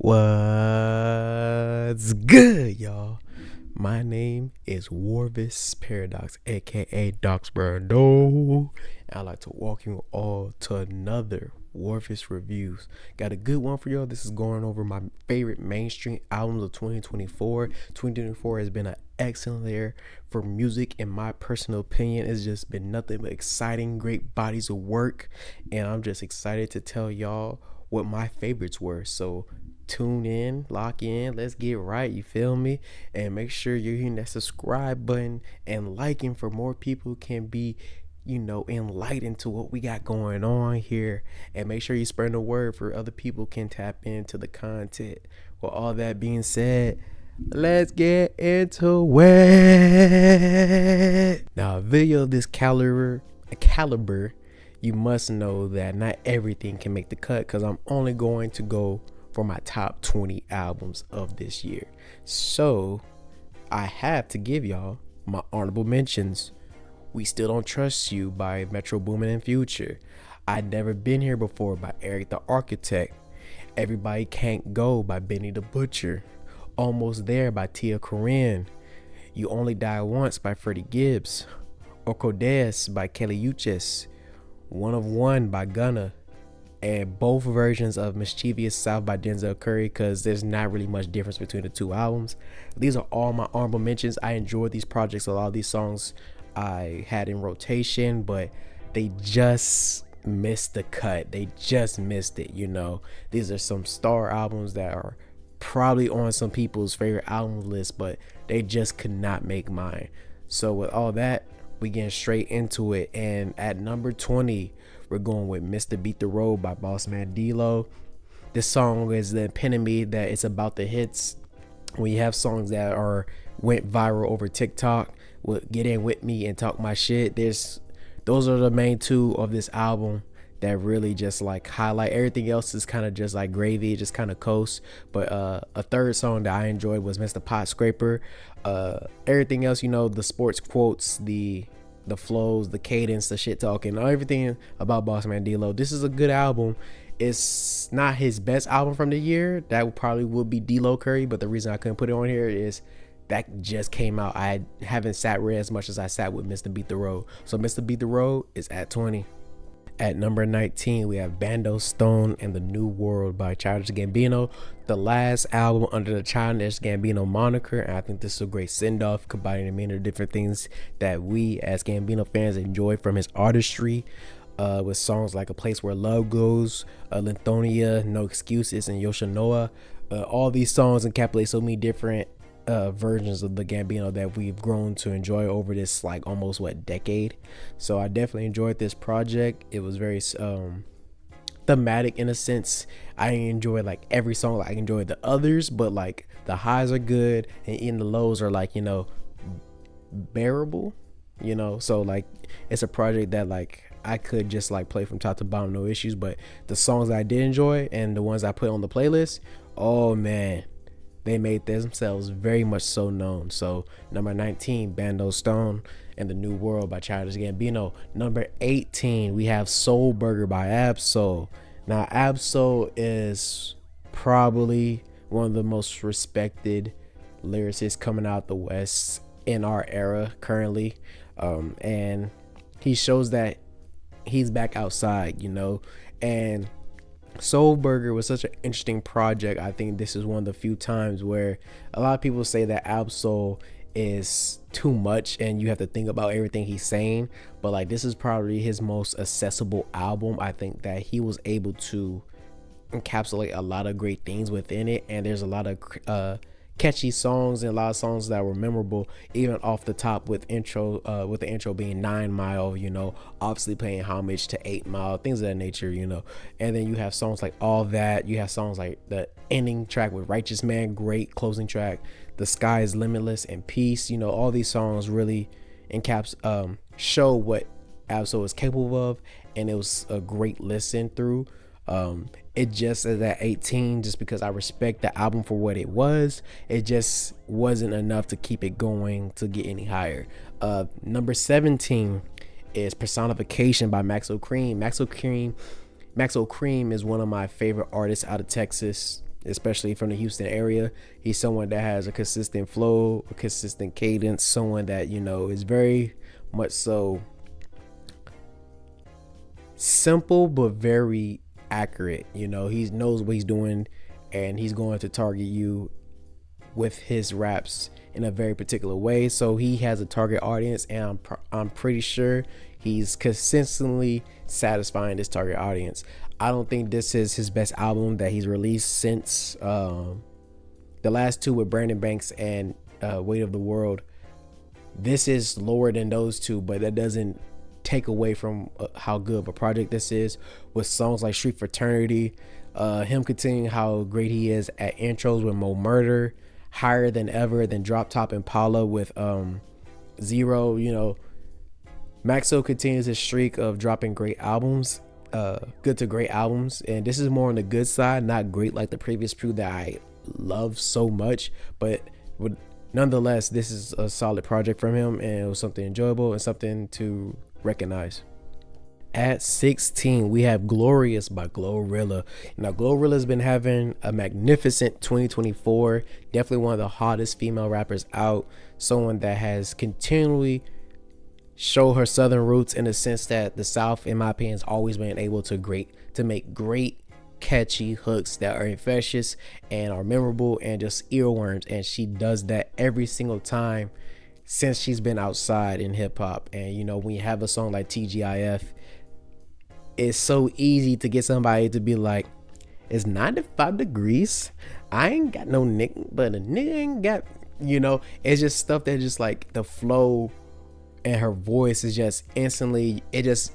What's good, y'all? My name is Rorvis Paradox, aka Doxbrando. And I'd like to welcome you all to another Rorvis Reviews. Got a good one for y'all. This is going over my favorite mainstream albums of 2024. 2024 has been an excellent year for music, in my personal opinion. It's just been nothing but exciting, great bodies of work. And I'm just excited to tell y'all what my favorites were. So tune in, lock in, let's get right, you feel me? And make sure you're hitting that subscribe button and liking for more people can be, enlightened to what we got going on here. And make sure you spread the word for other people can tap into the content. With all that being said, let's get into it. Now, a video of this caliber, you must know that not everything can make the cut, because I'm only going to go for my top 20 albums of this year. So I have to give y'all my honorable mentions. We Still Don't Trust You by Metro Boomin and Future. I'd Never Been Here Before by Eric the Architect. Everybody Can't Go by Benny the Butcher. Almost There by Tia Corinne. You Only Die Once by Freddie Gibbs. Orcodes by Kelly Uchis. One of One by Gunna. And both versions of Mischievous South by Denzel Curry, because there's not really much difference between the two albums. These are all my honorable mentions. I enjoyed these projects. A lot of these songs I had in rotation, but they just missed the cut. They just missed it, These are some star albums that are probably on some people's favorite album list, but they just could not make mine. So with all that, we getting straight into it. And at number 20, we're going with Mr. Beat the Road by Bossman D-Lo. This song is the epitome that it's about the hits. When you have songs that went viral over TikTok, with Get In With Me and Talk My Shit, those are the main two of this album that really just like highlight. Everything else is kind of just like gravy, just kind of coast. But a third song that I enjoyed was Mr. Pot Scraper. Everything else, the sports quotes, the flows, the cadence, the shit talking, everything about Bossman D-Lo. This is a good album. It's not his best album from the year. That probably would be D-Lo Curry, but the reason I couldn't put it on here is that just came out. I haven't sat with it as much as I sat with Mr. Beat the Road. So Mr. Beat the Road is at 20. At number 19, we have Bando Stone and the New World by Childish Gambino, the last album under the Childish Gambino moniker. And I think this is a great send-off, combining many different things that we as Gambino fans enjoy from his artistry, with songs like A Place Where Love Goes, Lithonia, No Excuses, and Yoshinoa. All these songs encapsulate so many different versions of the Gambino that we've grown to enjoy over this like almost decade. So I definitely enjoyed this project. It was very thematic in a sense. I enjoyed like every song. I enjoyed the others, but like the highs are good and even the lows are like bearable, so like it's a project that like I could just like play from top to bottom, no issues. But the songs that I did enjoy and the ones I put on the playlist, oh man, they made themselves very much so known. So number 19, Bando Stone and the New World by Childish Gambino. Number 18, we have Soul Burger by Ab-Soul. Now Ab-Soul is probably one of the most respected lyricists coming out the West in our era currently, and he shows that he's back outside, and Soul Burger was such an interesting project. I think this is one of the few times where a lot of people say that Ab-Soul is too much and you have to think about everything he's saying, but like this is probably his most accessible album. I think that he was able to encapsulate a lot of great things within it, and there's a lot of catchy songs and a lot of songs that were memorable, even off the top with the intro being 9 Mile, obviously paying homage to 8 Mile, things of that nature, and then you have songs like All That. You have songs like the ending track with Righteous Man, great closing track, The Sky Is Limitless, and Peace. All these songs really show what Ab-Soul is capable of, and it was a great listen through. It just is at 18 just because I respect the album for what it was. It just wasn't enough to keep it going to get any higher. Number 17 is Personification by Maxo Cream. Maxo Cream is one of my favorite artists out of Texas. especially from the Houston area. He's someone that has a consistent flow, a consistent cadence, someone that, is very much so simple but very accurate. He knows what he's doing, and he's going to target you with his raps in a very particular way. So he has a target audience, and I'm pretty sure he's consistently satisfying this target audience. I don't think this is his best album that he's released since the last two with Brandon Banks and Weight of the World. This is lower than those two, but that doesn't take away from how good of a project this is, with songs like Street Fraternity, him continuing how great he is at intros with Mo Murder, Higher Than Ever, then Drop Top Impala with Zero. Maxo continues his streak of dropping great albums, good to great albums, and this is more on the good side, not great like the previous few that I love so much, but nonetheless, this is a solid project from him, and it was something enjoyable and something to recognize. At 16, we have Glorious by Glorilla. Now, Glorilla's been having a magnificent 2024. Definitely one of the hottest female rappers out. Someone that has continually show her southern roots, in the sense that the South, in my opinion, has always been able to make great catchy hooks that are infectious and are memorable and just earworms, and she does that every single time since she's been outside in hip-hop. And when you have a song like TGIF, it's so easy to get somebody to be like, it's 95 degrees, I ain't got no nigga, but a nigga ain't got, it's just stuff that just like the flow and her voice is just instantly, it just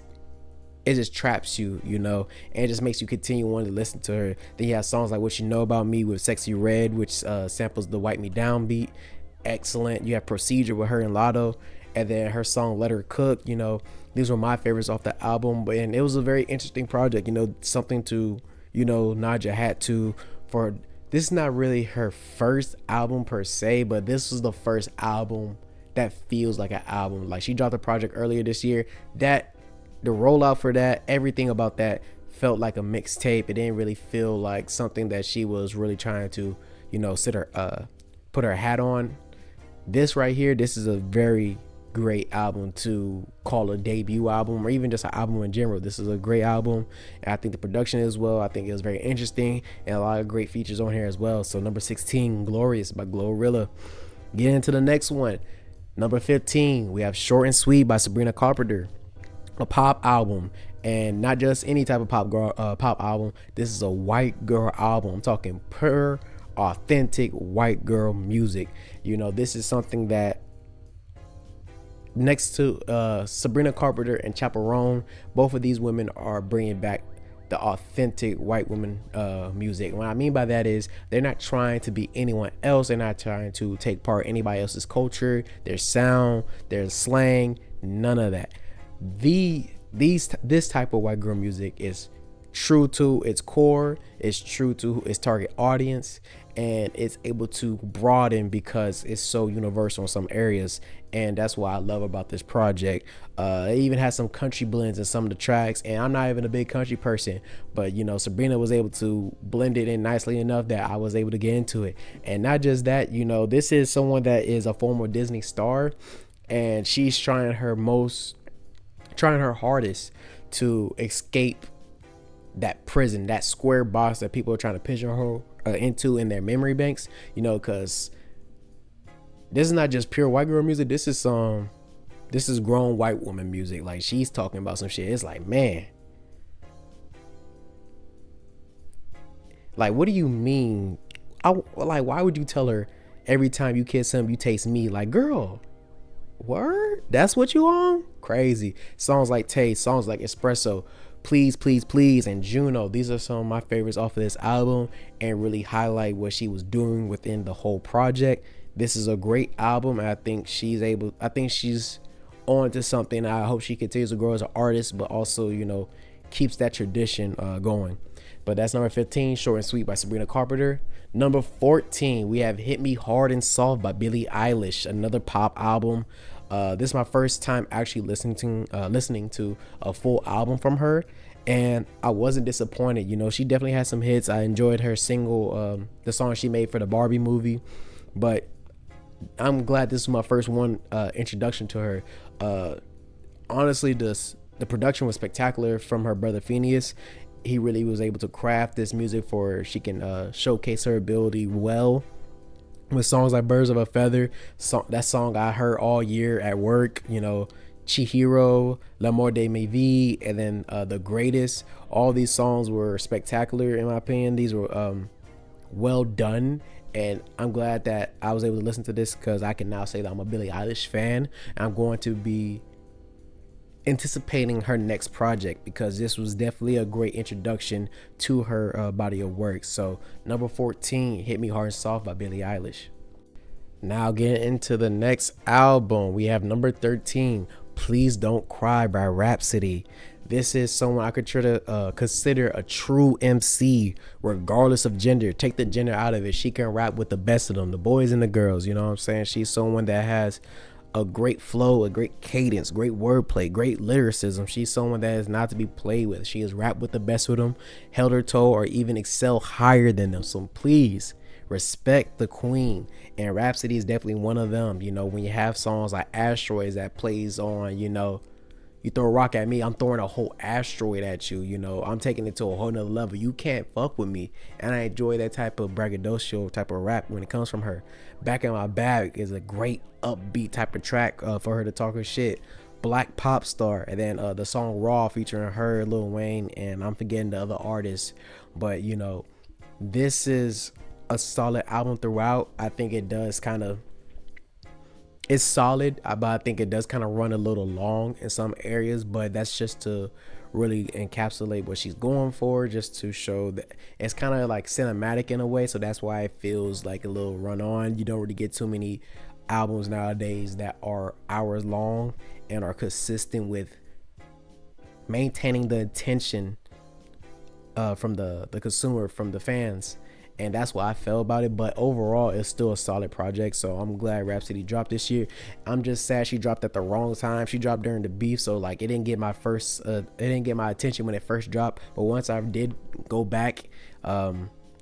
traps you, and it just makes you continue wanting to listen to her. Then you have songs like What You Know About Me with Sexy Red, which samples the Wipe Me Down beat. Excellent. You have Procedure with her and Lotto, and then her song Let Her Cook. These were my favorites off the album, and it was a very interesting project. Something to nod your hat to. For this is not really her first album per se, but this was the first album that feels like an album. Like, she dropped a project earlier this year that the rollout for that, everything about that felt like a mixtape. It didn't really feel like something that she was really trying to put her hat on. This right here, this is a very great album to call a debut album, or even just an album in general. This is a great album, and I think the production as well, I think it was very interesting, and a lot of great features on here as well. So number 16, Glorious by Glorilla. Get into the next one. Number 15, we have Short and Sweet by Sabrina Carpenter, a pop album, and not just any type of pop album. This is a white girl album. I'm talking pure authentic white girl music. This is something that, next to Sabrina Carpenter and Chaperone, both of these women are bringing back the authentic white woman music. What I mean by that is they're not trying to be anyone else. They're not trying to take part in anybody else's culture, their sound, their slang, none of that. This type of white girl music is true to its core, it's true to its target audience, and it's able to broaden because it's so universal in some areas. And that's what I love about this project. It even has some country blends in some of the tracks, and I'm not even a big country person, but Sabrina was able to blend it in nicely enough that I was able to get into it. And not just that, this is someone that is a former Disney star, and she's trying her hardest to escape that prison, that square box that people are trying to pigeonhole into in their memory banks, because this is not just pure white girl music. This is grown white woman music. Like, she's talking about some shit. It's like, man, like, what do you mean? Why would you tell her every time you kiss him, you taste me? Like, girl, word? That's what you on? Crazy. Songs like Taste, songs like Espresso, Please, Please, Please, and Juno. These are some of my favorites off of this album, and really highlight what she was doing within the whole project. This is a great album, and I think she's on to something. I hope she continues to grow as an artist, but also, keeps that tradition going. But that's number 15, Short and Sweet by Sabrina Carpenter. Number 14, we have Hit Me Hard and Soft by Billie Eilish, another pop album. This is my first time actually listening to a full album from her, and I wasn't disappointed. You know, she definitely had some hits. I enjoyed her single, the song she made for the Barbie movie, but I'm glad this was my first one introduction to her. Honestly, the production was spectacular from her brother Phineas. He really was able to craft this music for her. She can showcase her ability well with songs like Birds of a Feather. That song I heard all year at work. You know, Chihiro, L'amour de ma vie, and then The Greatest. All these songs were spectacular in my opinion. These were well done, and I'm glad that I was able to listen to this because I can now say that I'm a Billie Eilish fan. I'm going to be anticipating her next project because this was definitely a great introduction to her body of work. So number 14, Hit Me Hard and Soft by Billie Eilish. Now getting into the next album, we have number 13, Please Don't Cry by Rhapsody. This is someone I could try to consider a true MC regardless of gender. Take the gender out of it. She can rap with the best of them, the boys and the girls. You know what I'm saying? She's someone that has a great flow, a great cadence, great wordplay, great lyricism. She's someone that is not to be played with. She has rapped with the best of them, held her toe, or even excel higher than them. So please respect the queen. And Rhapsody is definitely one of them. You know, when you have songs like Asteroids that plays on, you know, you throw a rock at me, I'm throwing a whole asteroid at you. You know, I'm taking it to a whole nother level. You can't fuck with me. And I enjoy that type of braggadocio type of rap when it comes from her. Back in My Bag is a great upbeat type of track for her to talk her shit. Black Pop Star, and then the song Raw featuring her, Lil Wayne, and I'm forgetting the other artists. But you know, this is a solid album throughout. I think it does kind of, it's solid, but I think it does kind of run a little long in some areas, but that's just to really encapsulate what she's going for, just to show that it's kind of like cinematic in a way. So that's why it feels like a little run on. You don't really get too many albums nowadays that are hours long and are consistent with maintaining the attention from the consumer, from the fans. And that's what I felt about it. But overall, it's still a solid project. So I'm glad Rhapsody dropped this year. I'm just sad she dropped at the wrong time. She dropped during the beef, so like it didn't get my attention when it first dropped. But once I did go back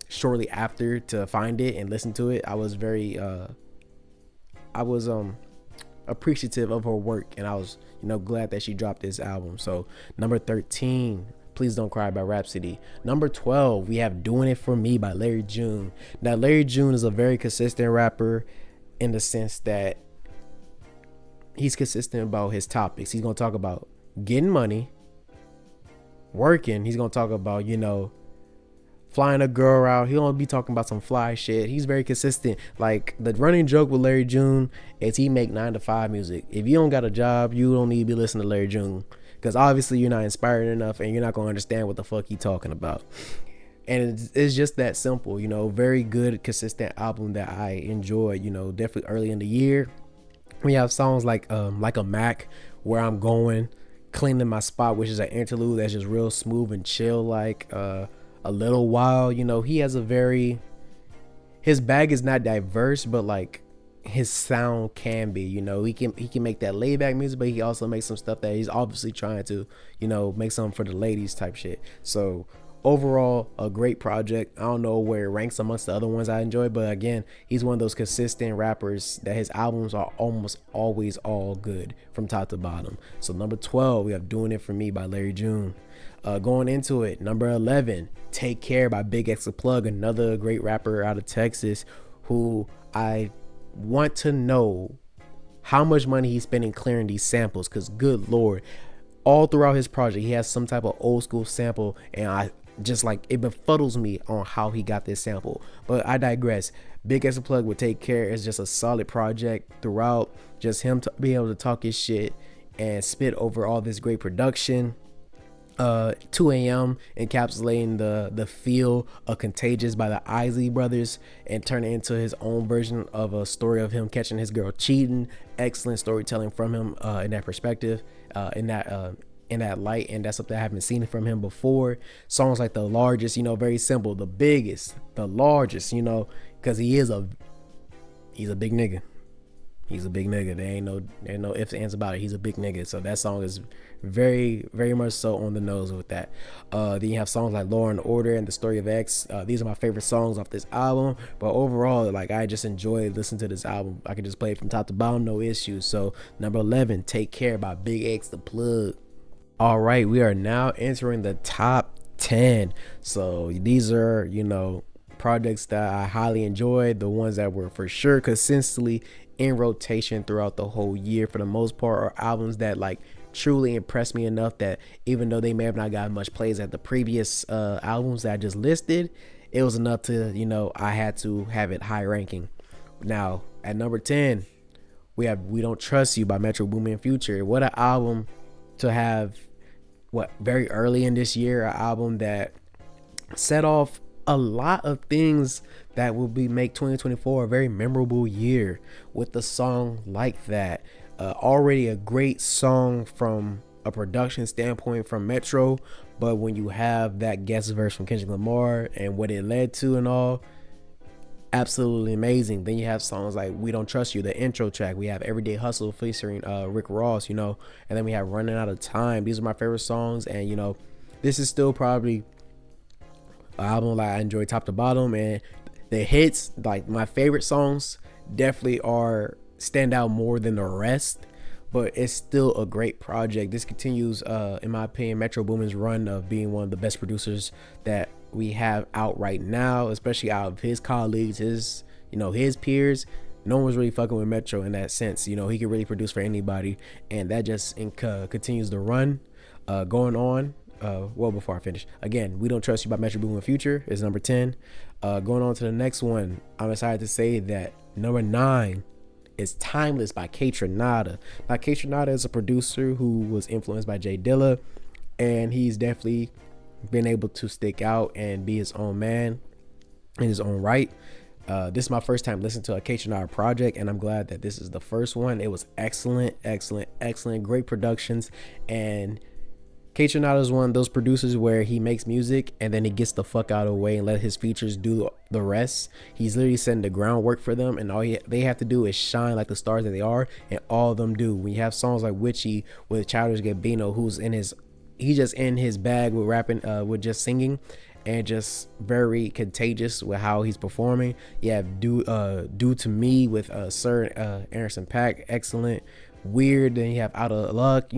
shortly after to find it and listen to it, I was very appreciative of her work, and I was, you know, glad that she dropped this album. So number 13, Please Don't Cry by Rhapsody. Number 12, we have Doing It For Me by Larry June. Now, Larry June is a very consistent rapper in the sense that he's consistent about his topics. He's going to talk about getting money, working. He's going to talk about, you know, flying a girl out. He don't be talking about some fly shit. He's very consistent. Like, the running joke with Larry June is he make 9 to 5 music. If you don't got a job, you don't need to be listening to Larry June, because obviously you're not inspired enough and you're not going to understand what the fuck he talking about. And it's just that simple, you know. Very good, consistent album that I enjoy, you know, definitely early in the year. We have songs like a Mac, Where I'm Going, Cleaning My Spot, which is an interlude that's just real smooth and chill, like A Little While. You know, he has his bag is not diverse, but like his sound can be, you know, he can make that laid back music, but he also makes some stuff that he's obviously trying to, you know, make something for the ladies type shit. So overall, a great project. I don't know where it ranks amongst the other ones I enjoy, but again, he's one of those consistent rappers that his albums are almost always all good from top to bottom. So number 12, we have Doing It For Me by Larry June. Going into it, number 11, Take Care by Big X Plug, another great rapper out of Texas who I want to know how much money he's spending clearing these samples, because good lord, all throughout his project he has some type of old school sample, and I just like, it befuddles me on how he got this sample. But I digress. Big X Plug with Take Care is just a solid project throughout. Just him to be able to talk his shit and spit over all this great production. 2 a.m. encapsulating the feel of Contagious by the Isley Brothers and turn it into his own version of a story of him catching his girl cheating. Excellent storytelling from him in that perspective, in that light, and that's something I haven't seen from him before. Songs like The Largest, you know, very simple. The Biggest, The Largest, you know, because he's a big nigga. He's a big nigga. There ain't no ifs ands about it. He's a big nigga. So that song is very, very much so on the nose with that. Then you have songs like Law and Order and The Story of X. These are my favorite songs off this album. But overall, like, I just enjoy listening to this album. I can just play it from top to bottom, no issues. So number 11, Take Care by Big X, The Plug. All right, we are now entering the top 10. So these are, projects that I highly enjoyed, the ones that were for sure consistently in rotation throughout the whole year for the most part, are albums that like truly impressed me enough that even though they may have not gotten much plays at the previous albums that I just listed, it was enough to, I had to have it high ranking. Now at number 10, we have We Don't Trust You by Metro Boomin and Future. What an album to have, very early in this year, an album that set off a lot of things that will make 2024 a very memorable year with a song like that. Already a great song from a production standpoint from Metro, but when you have that guest verse from Kendrick Lamar and what it led to and all, absolutely amazing. Then you have songs like We Don't Trust You, the intro track. We have Everyday Hustle featuring Rick Ross, and then we have Running Out of Time. These are my favorite songs, and this is still probably an album that I enjoy top to bottom, and the hits, like my favorite songs, definitely stand out more than the rest, but it's still a great project. This continues, in my opinion, Metro Boomin's run of being one of the best producers that we have out right now, especially out of his colleagues, his peers. No one's really fucking with Metro in that sense. He can really produce for anybody, and that just continues the run going on. Before I finish, again, We Don't Trust You by Metro Boomin and Future is number 10. Going on to the next one, I'm excited to say that number 9 is Timeless by Kaytranada. Now, Kaytranada is a producer who was influenced by Jay Dilla, and he's definitely been able to stick out and be his own man in his own right. This is my first time listening to a Kaytranada project, and I'm glad that this is the first one. It was excellent, great productions, and Kaytranada is one of those producers where he makes music and then he gets the fuck out of the way and let his features do the rest. He's literally setting the groundwork for them, and all they have to do is shine like the stars that they are, and all of them do. When you have songs like Witchy with Childish Gambino, he's just in his bag with rapping, with just singing, and just very contagious with how he's performing. You have Due to Me with Sir Anderson .Paak, excellent. Weird. Then you have Out of Luck.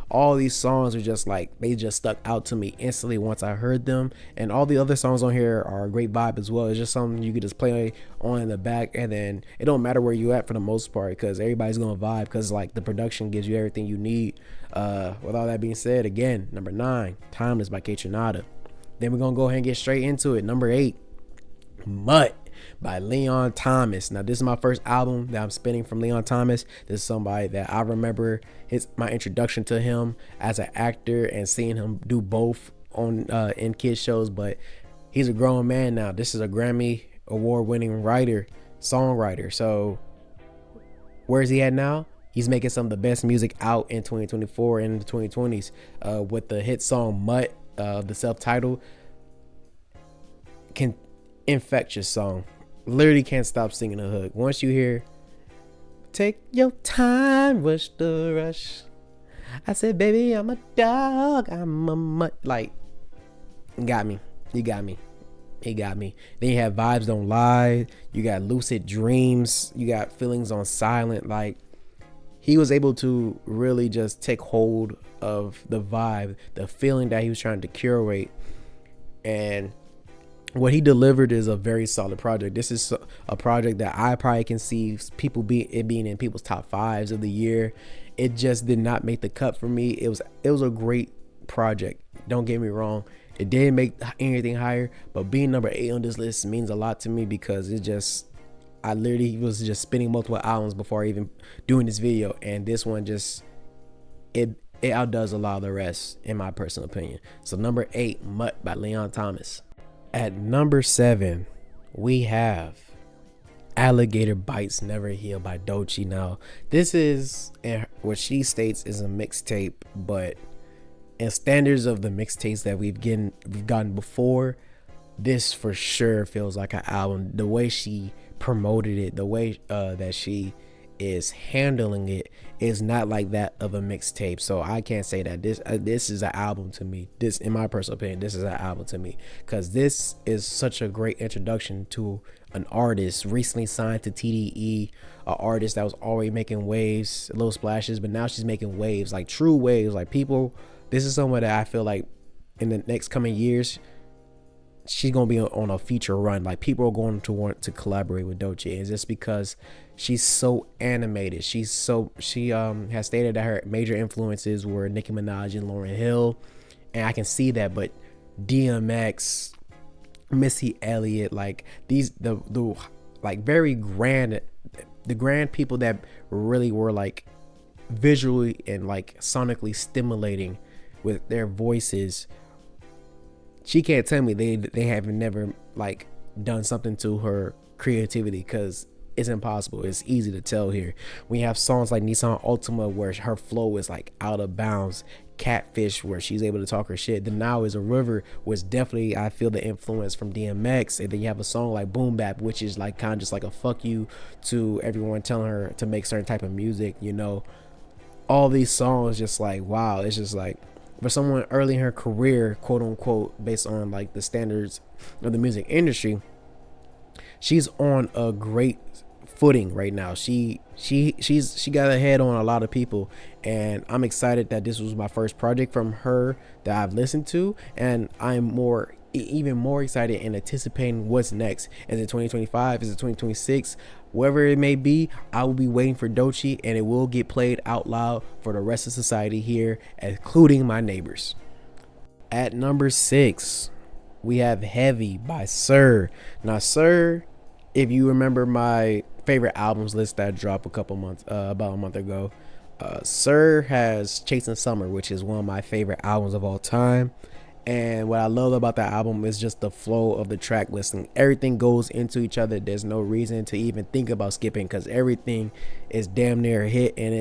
All these songs are just like, they just stuck out to me instantly once I heard them, and all the other songs on here are a great vibe as well. It's just something you could just play on in the back, and then it don't matter where you at for the most part, because everybody's gonna vibe, because like the production gives you everything you need. With all that being said, again, number 9, Timeless by Kaytranada. Then we're gonna go ahead and get straight into it. Number 8, Mutt by Leon Thomas. Now, this is my first album that I'm spinning from Leon Thomas. This is somebody that I remember my introduction to him as an actor and seeing him do both on in kids shows, but he's a grown man now. This is a Grammy award-winning songwriter. So where is he at now? He's making some of the best music out in 2024 and in the 2020s with the hit song Mutt, the self-titled, infectious song. Literally can't stop singing the hook. Once you hear take your time, rush the rush, I said, baby, I'm a dog, I'm a mutt. Like, you got me. He got me. Then you have Vibes Don't Lie. You got Lucid Dreams. You got Feelings on Silent. Like, he was able to really just take hold of the vibe, the feeling that he was trying to curate, and what he delivered is a very solid project. This is a project that I probably can see being in people's top 5s of the year. It just did not make the cut for me. It was a great project. Don't get me wrong. It didn't make anything higher, but being number 8 on this list means a lot to me, because I literally was just spinning multiple albums before even doing this video, and this one it outdoes a lot of the rest, in my personal opinion. So number 8, Mutt by Leon Thomas. At number 7, we have Alligator Bites Never Heal by Doechii. Now, this is what she states is a mixtape, but in standards of the mixtapes that we've gotten before, this for sure feels like an album. The way she promoted it, the way that she is handling it is not like that of a mixtape. So I can't say that this is an album to me. This, in my personal opinion, this is an album to me, because this is such a great introduction to an artist recently signed to TDE, an artist that was already making waves, little splashes, but now she's making waves, like true waves. Like people, this is someone that I feel like in the next coming years, she's gonna be on a feature run. Like people are going to want to collaborate with Doechii, and just because she's so animated. She has stated that her major influences were Nicki Minaj and Lauryn Hill, and I can see that. But DMX, Missy Elliott, like these the like very grand, the grand people that really were like visually and like sonically stimulating with their voices. She can't tell me they have never like done something to her creativity, because it's impossible. It's easy to tell here. We have songs like Nissan Ultima where her flow is like out of bounds. Catfish, where she's able to talk her shit. Then Now Is a River was definitely, I feel, the influence from DMX. And then you have a song like Boom Bap, which is like kind of just like a fuck you to everyone telling her to make certain type of music, you know. All these songs just like, wow, it's just like, for someone early in her career, quote unquote, based on like the standards of the music industry, she's on a great footing right now. She got ahead on a lot of people, and I'm excited that this was my first project from her that I've listened to, and I'm even more excited and anticipating what's next. Is it 2025? Is it 2026? Whatever it may be, I will be waiting for Doechii, and it will get played out loud for the rest of society here, including my neighbors. At number 6, we have Heavy by Sir. Now, Sir, if you remember my favorite albums list that dropped about a month ago, Sir has Chasing Summer, which is one of my favorite albums of all time. And what I love about that album is just the flow of the track listing. Everything goes into each other. There's no reason to even think about skipping, because everything is damn near a hit, and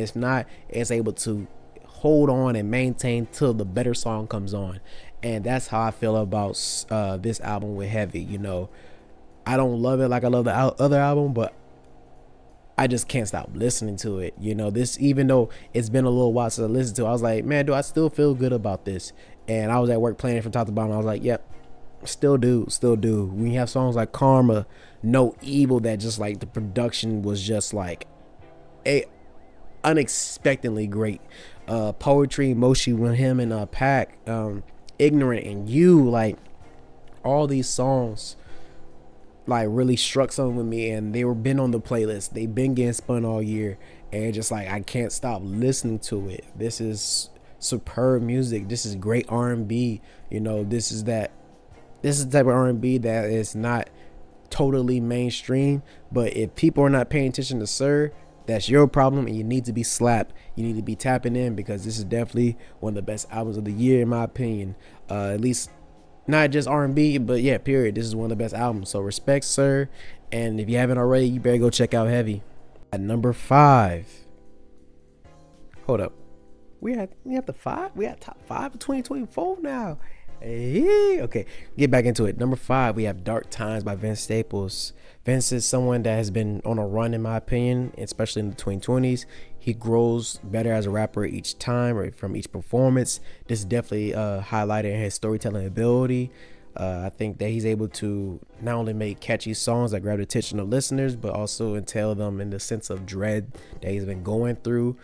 it's able to hold on and maintain till the better song comes on. And that's how I feel about this album with Heavy. You know, I don't love it like I love the other album, but I just can't stop listening to it. You know, this, even though it's been a little while since I listened to it, I was like, man, do I still feel good about this? And I was at work playing it from top to bottom. I was like, yep, still do. When you have songs like Karma, No Evil, that just like the production was just like unexpectedly great. Poetry, Moshi with him and Pac, Ignorant and You, like all these songs like really struck something with me, and they were been on the playlist. They've been getting spun all year, and just like I can't stop listening to it. This is superb music. This is great R&B. You know, this is the type of R&B that is not totally mainstream, but if people are not paying attention to Sir, that's your problem, and you need to be slapped. You need to be tapping in, because this is definitely one of the best albums of the year, in my opinion. At least not just R&B, but yeah, period. This is one of the best albums. So respect, Sir. And if you haven't already, you better go check out Heavy. At number 5. Hold up. We at the 5? We at top 5 of 2024 now. Hey, okay, get back into it. Number 5, we have Dark Times by Vince Staples. Vince is someone that has been on a run, in my opinion, especially in the 2020s. He grows better as a rapper each time, or from each performance. This is definitely highlighted his storytelling ability. I think that he's able to not only make catchy songs that grab the attention of listeners, but also entail them in the sense of dread that he's been going through.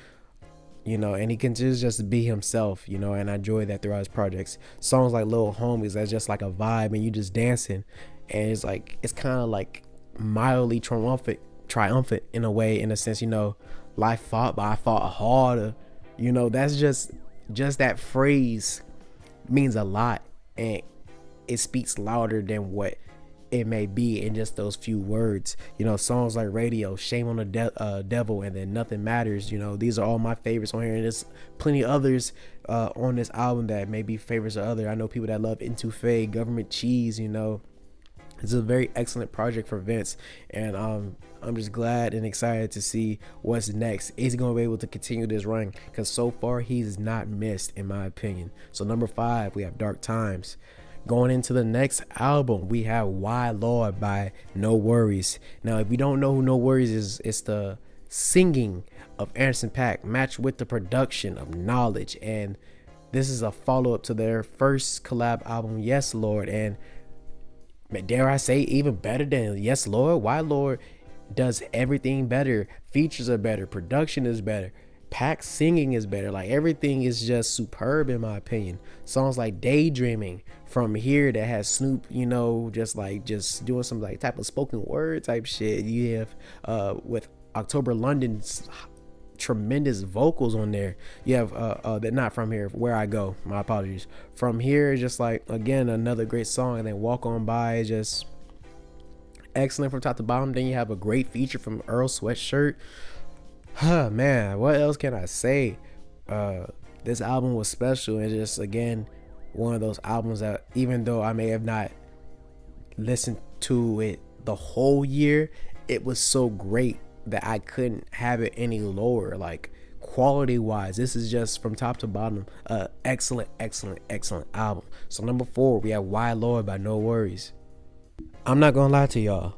You know, and he continues just to be himself, you know, and I enjoy that throughout his projects. Songs like Little Homies, that's just like a vibe, and you just dancing, and it's like, it's kind of like mildly triumphant in a way, in a sense, you know, life fought, but I fought harder. You know, that's just that phrase means a lot, and it speaks louder than what it may be in just those few words. You know, songs like Radio, Shame on the Devil, and then Nothing Matters, you know, these are all my favorites on here, and there's plenty others on this album that may be favorites of other. I know people that love Into Fade, Government Cheese, you know. It's a very excellent project for Vince, and I'm just glad and excited to see what's next. Is he going to be able to continue this run? Because so far he's not missed, in my opinion. So number 5, we have Dark Times. Going into the next album, we have Why Lord by No Worries. Now, if you don't know who No Worries is, it's the singing of Anderson .Paak matched with the production of Knowledge, and this is a follow-up to their first collab album, Yes Lord, and dare I say even better than Yes Lord. Why Lord does everything better. Features are better, production is better, Pac singing is better. Like, everything is just superb in my opinion. Songs like Daydreaming, From Here, that has Snoop, just doing some like type of spoken word type shit. You have with October London's tremendous vocals on there. You have that not From Here, Where I Go, my apologies. From Here is just like, again, another great song. And then Walk On By is just excellent from top to bottom. Then you have a great feature from Earl Sweatshirt. Man, what else can I say? This album was special, and just, again, one of those albums that, even though I may have not listened to it the whole year, it was so great that I couldn't have it any lower. Like, quality wise, this is just from top to bottom excellent album. So number 4, we have Why Lord by No Worries. I'm not gonna lie to y'all,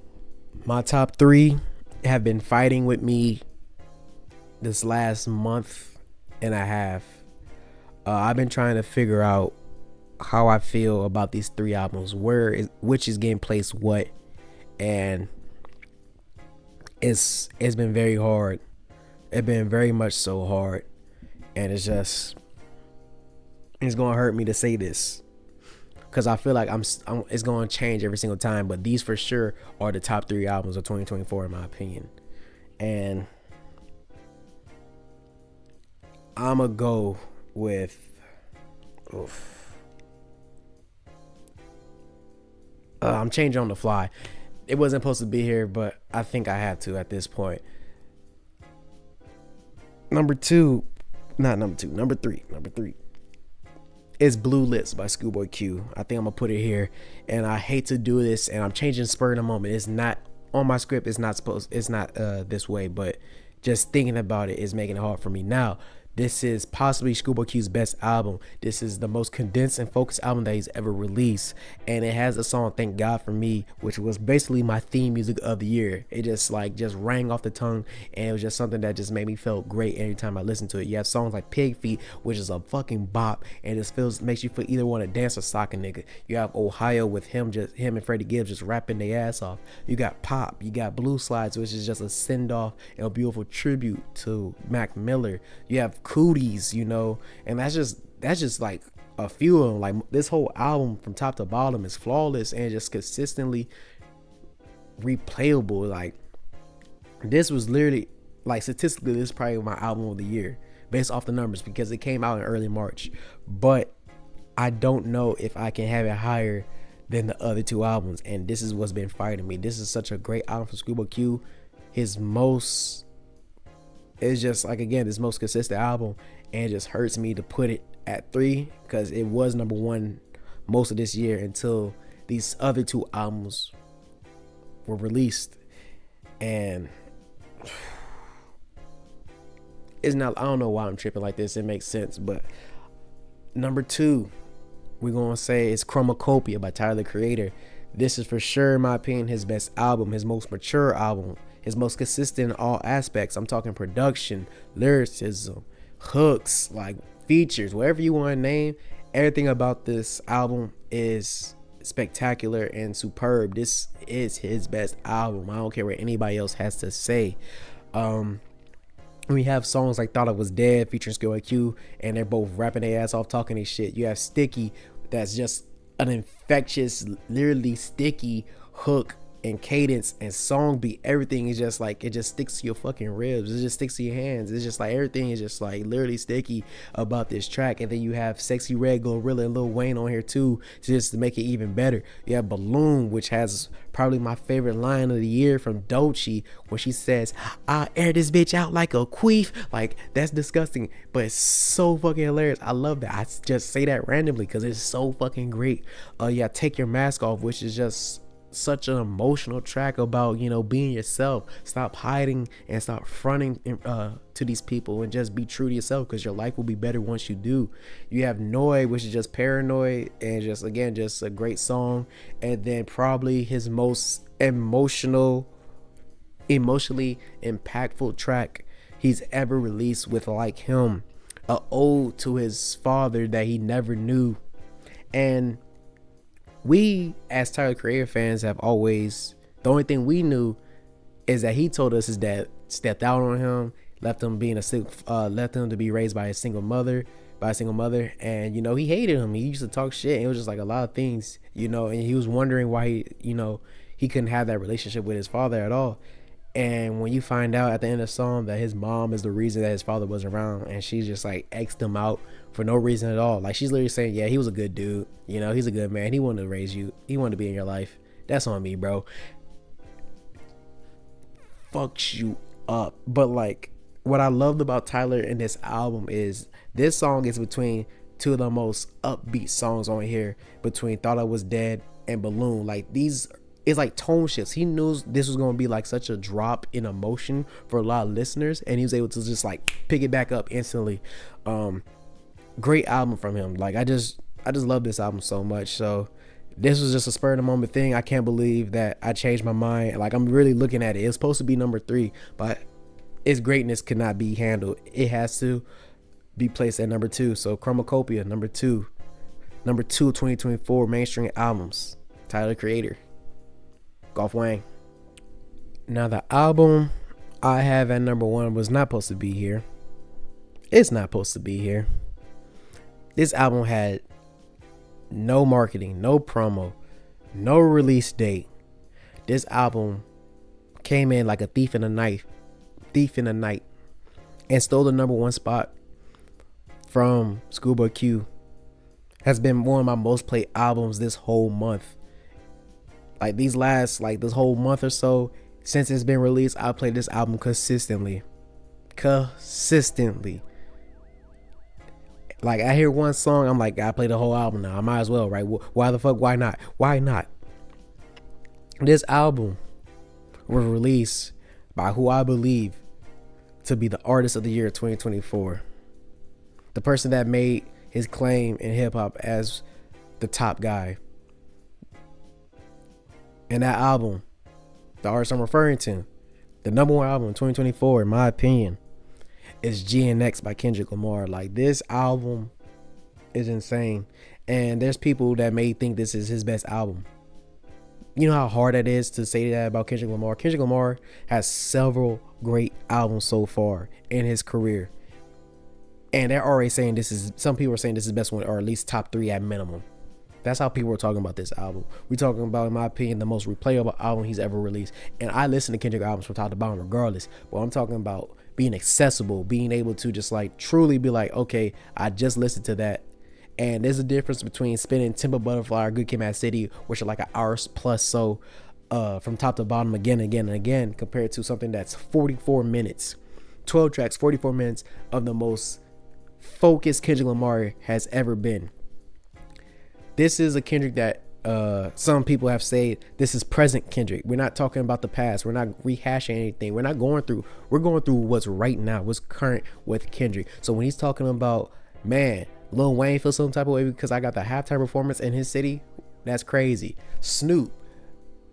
my top 3 have been fighting with me this last month and a half. I've been trying to figure out how I feel about these 3 albums, which is getting placed what, and it's been very hard. It's been very much so hard, and it's gonna hurt me to say this, because I feel like it's gonna change every single time, but these for sure are the top 3 albums of 2024 in my opinion. And I'ma go with I'm changing on the fly. It wasn't supposed to be here, but I think I have to at this point. Number 3 is Blue Lips by Schoolboy Q. I think I'm gonna put it here, and I hate to do this, and I'm changing spur in a moment. It's not on my script. It's not this way, but just thinking about it is making it hard for me now. This is possibly Schoolboy Q's best album. This is the most condensed and focused album that he's ever released. And it has a song, Thank God For Me, which was basically my theme music of the year. It just rang off the tongue, and it was just something that just made me feel great every time I listened to it. You have songs like Pig Feet, which is a fucking bop, and it makes you feel either want to dance or sock a nigga. You have Ohio with him and Freddie Gibbs just rapping their ass off. You got Pop, you got Blue Slides, which is just a send off and a beautiful tribute to Mac Miller. You have Cooties, and that's just like a few of them. Like, this whole album from top to bottom is flawless and just consistently replayable. Like, this was literally, like, statistically, this is probably my album of the year based off the numbers, because it came out in early March. But I don't know if I can have it higher than the other 2 albums, and this is what's been fighting me. This is such a great album from Schoolboy Q. It's just like, again, this most consistent album, and it just hurts me to put it at 3, because it was number 1 most of this year until these other 2 albums were released. And it's not, I don't know why I'm tripping like this. It makes sense. But number 2, we're gonna say it's Chromacopia by Tyler the Creator. This is for sure, in my opinion, his best album, his most mature album, his most consistent in all aspects. I'm talking production, lyricism, hooks, like features, whatever you want to name. Everything about this album is spectacular and superb. This is his best album. I don't care what anybody else has to say. We have songs like Thought I Was Dead featuring Schoolboy Q, and they're both rapping their ass off, talking their shit. You have Sticky, that's just an infectious, literally sticky hook and cadence and song beat. Everything is just like, it just sticks to your fucking ribs. It just sticks to your hands. It's just like, everything is just like literally sticky about this track. And then you have Sexy Red, Glorilla, and Lil Wayne on here too, just to make it even better. You have Balloon, which has probably my favorite line of the year from Dolce, when she says, "I air this bitch out like a queef." Like, that's disgusting, but it's so fucking hilarious. I love that. I just say that randomly because it's so fucking great. Yeah, Take Your Mask Off, which is just such an emotional track about, being yourself. Stop hiding and stop fronting to these people, and just be true to yourself, because your life will be better once you do. You have Noi, which is just paranoid, and just, again, just a great song. And then probably his most emotional emotionally impactful track he's ever released with Like Him, a ode to his father that he never knew. And we as Tyler Creator fans have always, the only thing we knew is that he told us his dad stepped out on him, left him left him to be raised by a single mother, and he hated him. He used to talk shit, and it was just like a lot of things, and he was wondering why he couldn't have that relationship with his father at all. And when you find out at the end of the song that his mom is the reason that his father wasn't around, and she's just like X'd him out for no reason at all. Like, she's literally saying, yeah, he was a good dude. He's a good man. He wanted to raise you. He wanted to be in your life. That's on me, bro. Fucks you up. But like, what I loved about Tyler in this album is this song is between two of the most upbeat songs on here, between Thought I Was Dead and Balloon. Like, these, it's like tone shifts. He knew this was going to be like such a drop in emotion for a lot of listeners, and he was able to just like pick it back up instantly. Great album from him. Like, I just love this album so much. So this was just a spur of the moment thing. I can't believe that I changed my mind. Like, I'm really looking at it. It's supposed to be number 3, but its greatness could not be handled. It has to be placed at number 2. So Chromacopia, number 2 2024 mainstream albums, Tyler Creator, Golf Wang. Now, the album I have at number 1 was not supposed to be here. It's not supposed to be here. This album had no marketing, no promo, no release date. This album came in like a thief in the night, and stole the number 1 spot from Schoolboy Q. Has been one of my most played albums this whole month. Like, this whole month or so since it's been released, I played this album consistently. Like, I hear one song, I'm like, I play the whole album now. I might as well, right? Why the fuck? Why not? This album was released by who I believe to be the artist of the year 2024. The person that made his claim in hip hop as the top guy. And that album, the artist I'm referring to, the number 1 album in 2024, in my opinion, is GNX by Kendrick Lamar. Like, this album is insane. And there's people that may think this is his best album. You know how hard that is to say that about Kendrick Lamar? Kendrick Lamar has several great albums so far in his career. And they're already saying some people are saying this is the best one, or at least top 3 at minimum. That's how people are talking about this album. We're talking about, in my opinion, the most replayable album he's ever released. And I listen to Kendrick albums from top to bottom regardless. But I'm talking about being accessible, being able to just like truly be like, okay, I just listened to that. And there's a difference between spinning Timber Butterfly or Good Kid, Mad City, which are like an hour plus so from top to bottom again and again and again, compared to something that's 44 minutes, 12 tracks, 44 minutes of the most focused Kendrick Lamar has ever been. This is a Kendrick that some people have said this is present Kendrick. We're not talking about the past. We're not rehashing anything. We're going through what's right now, what's current with Kendrick. So when he's talking about, man, Lil Wayne feels some type of way because I got the halftime performance in his city, that's crazy. Snoop,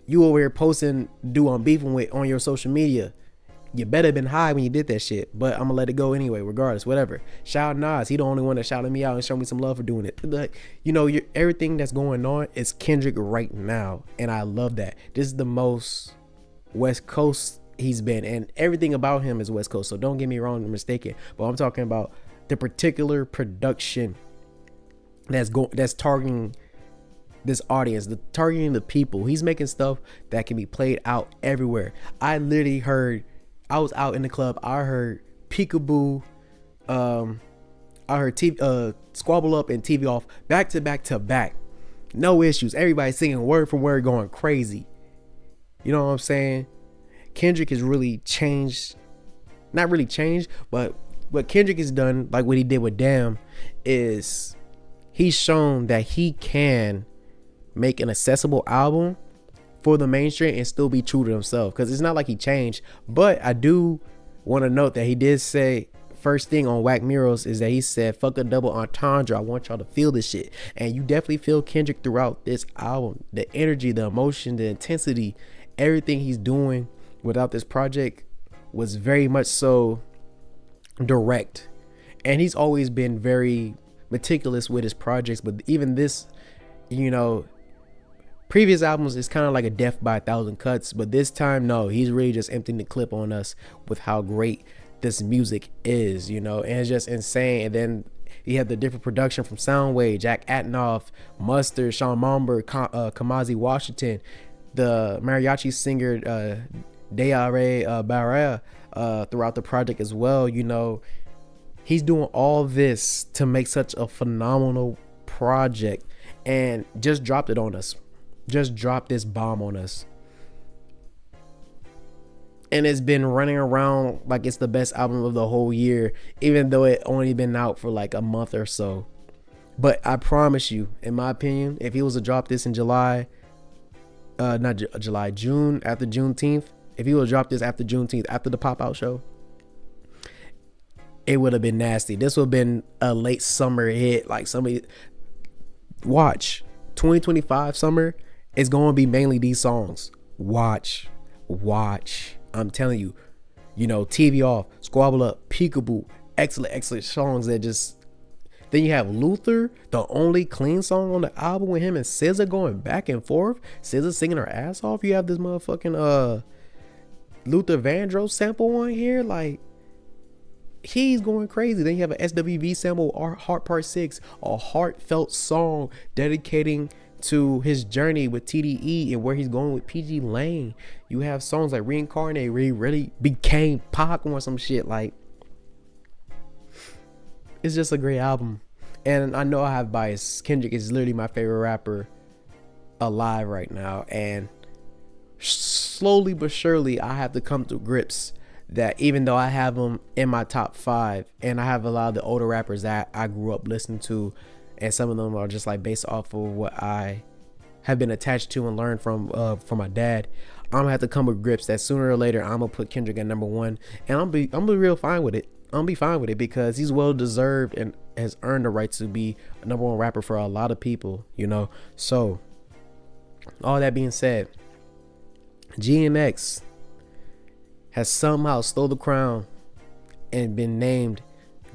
you over here posting I'm beefing with on your social media. You better have been high when you did that shit, but I'm gonna let it go anyway, regardless, whatever. Shout out Nas, he the only one that shouted me out and showed me some love for doing it. But, everything that's going on is Kendrick right now, and I love that. This is the most West Coast he's been, and everything about him is West Coast, so don't get me wrong or mistaken, but I'm talking about the particular production that's targeting this audience, targeting the people. He's making stuff that can be played out everywhere. I was out in the club. I heard Peekaboo. I heard Squabble Up and TV Off back to back. No issues. Everybody singing word for word, going crazy. You know what I'm saying? Kendrick has really changed. Not really changed, but what Kendrick has done, like what he did with Damn, is he's shown that he can make an accessible album for the mainstream and still be true to himself, because it's not like he changed. But I do want to note that he did say, first thing on Whack Murals is that he said, fuck a double entendre, I want y'all to feel this shit. And you definitely feel Kendrick throughout this album. The energy, the emotion, the intensity, everything he's doing without this project was very much so direct. And he's always been very meticulous with his projects, but even this, you know, previous albums is kind of like a death by a thousand cuts, but this time, no, he's really just emptying the clip on us with how great this music is, you know, and it's just insane. And then you have the different production from Soundwave, Jack Antonoff, Mustard, Sean Momberg, Kamasi Washington, the mariachi singer Dayare Barrea throughout the project as well. You know, he's doing all this to make such a phenomenal project and just dropped it on us. Just dropped this bomb on us. And it's been running around like it's the best album of the whole year, even though it only been out for like a month or so. But I promise you, in my opinion, if he was to drop this in July, June, after Juneteenth, if he would have dropped this after Juneteenth, after the pop-out show, it would have been nasty. This would have been a late summer hit. Like, somebody watch 2025 summer. It's going to be mainly these songs. Watch. I'm telling you, you know, TV Off, Squabble Up, Peekaboo, excellent songs that just. Then you have Luther, the only clean song on the album with him and SZA going back and forth. SZA singing her ass off. You have this motherfucking Luther Vandross sample on here. Like, he's going crazy. Then you have an SWV sample, Heart Part 6, a heartfelt song dedicating to his journey with TDE and where he's going with PG Lane. You have songs like Reincarnate where he really became Pac or some shit. Like, it's just a great album. And I know I have bias. Kendrick is literally my favorite rapper alive right now. And slowly but surely, I have to come to grips that even though I have him in my top 5, and I have a lot of the older rappers that I grew up listening to, and some of them are just like based off of what I have been attached to and learned from my dad, I'm gonna have to come with grips that sooner or later I'm gonna put Kendrick at number 1, and I'm be real fine with it. I'm gonna be fine with it because he's well deserved and has earned the right to be a number 1 rapper for a lot of people, you know. So all that being said, GMX has somehow stole the crown and been named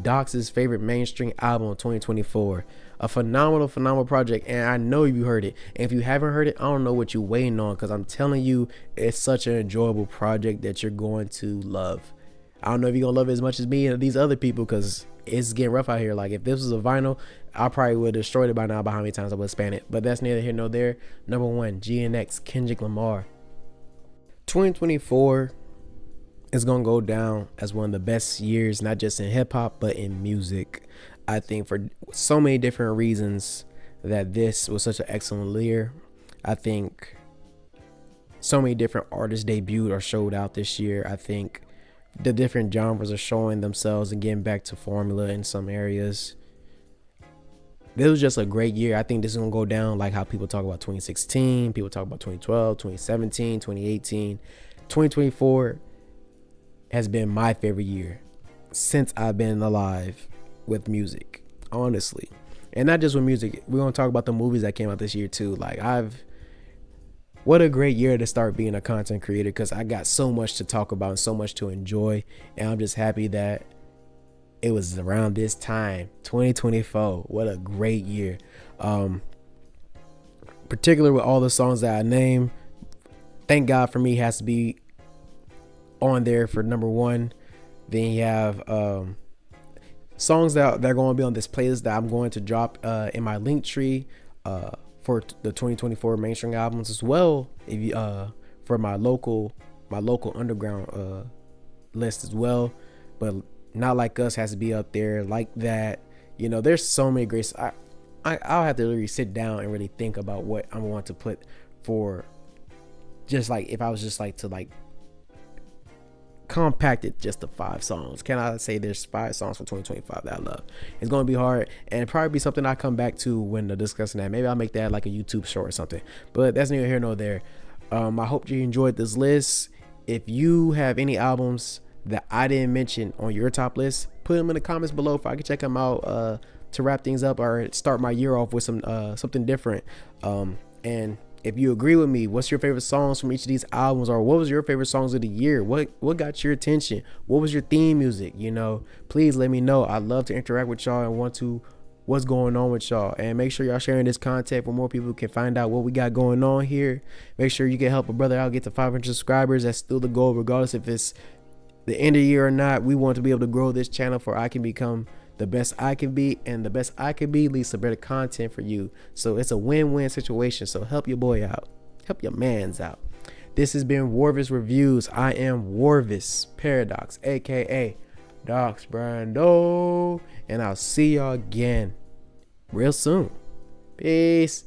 Doc's favorite mainstream album of 2024. A phenomenal project, and I know you heard it. And if you haven't heard it, I don't know what you're waiting on, because I'm telling you, it's such an enjoyable project that you're going to love. I don't know if you're gonna love it as much as me and these other people, because it's getting rough out here. Like, if this was a vinyl, I probably would have destroyed it by now by how many times I would span it. But that's neither here nor there. Number 1, GNX, Kendrick Lamar. 2024 is gonna go down as one of the best years, not just in hip-hop but in music. I think for so many different reasons that this was such an excellent year. I think so many different artists debuted or showed out this year. I think the different genres are showing themselves and getting back to formula in some areas. This was just a great year. I think this is going to go down like how people talk about 2016, people talk about 2012, 2017, 2018. 2024 has been my favorite year since I've been alive with music, honestly. And not just with music. We're going to talk about the movies that came out this year too. Like, what a great year to start being a content creator, because I got so much to talk about and so much to enjoy. And I'm just happy that it was around this time, 2024. What a great year. Particularly with all the songs that I named, Thank God For Me has to be on there for number 1. Then you have songs that they're going to be on this playlist that I'm going to drop in my link tree for the 2024 mainstream albums as well. If you for my local underground list as well. But Not Like Us has to be up there, Like That. You know, there's so many great. I'll have to really sit down and really think about what I want to put for. Just like if I was just like to like compact it just to 5 songs. Can I say there's 5 songs for 2025 that I love? It's going to be hard, and it'll probably be something I come back to when discussing that. Maybe I'll make that like a YouTube short or something, but that's neither here nor there. I hope you enjoyed this list. If you have any albums that I didn't mention on your top list, put them in the comments below so I can check them out to wrap things up or start my year off with some something different. And If you agree with me, what's your favorite songs from each of these albums, or what was your favorite songs of the year? What got your attention? What was your theme music? Please let me know. I'd love to interact with y'all and want to what's going on with y'all, and make sure y'all sharing this content where more people can find out what we got going on here. Make sure you can help a brother out get to 500 subscribers. That's still the goal, regardless if it's the end of the year or not. We want to be able to grow this channel for I can become the best I can be, and the best I can be leads to better content for you. So it's a win-win situation. So help your boy out, help your mans out. This has been Rorvis Reviews. I am Rorvis Paradox, aka Dox Brando, and I'll see y'all again real soon. Peace.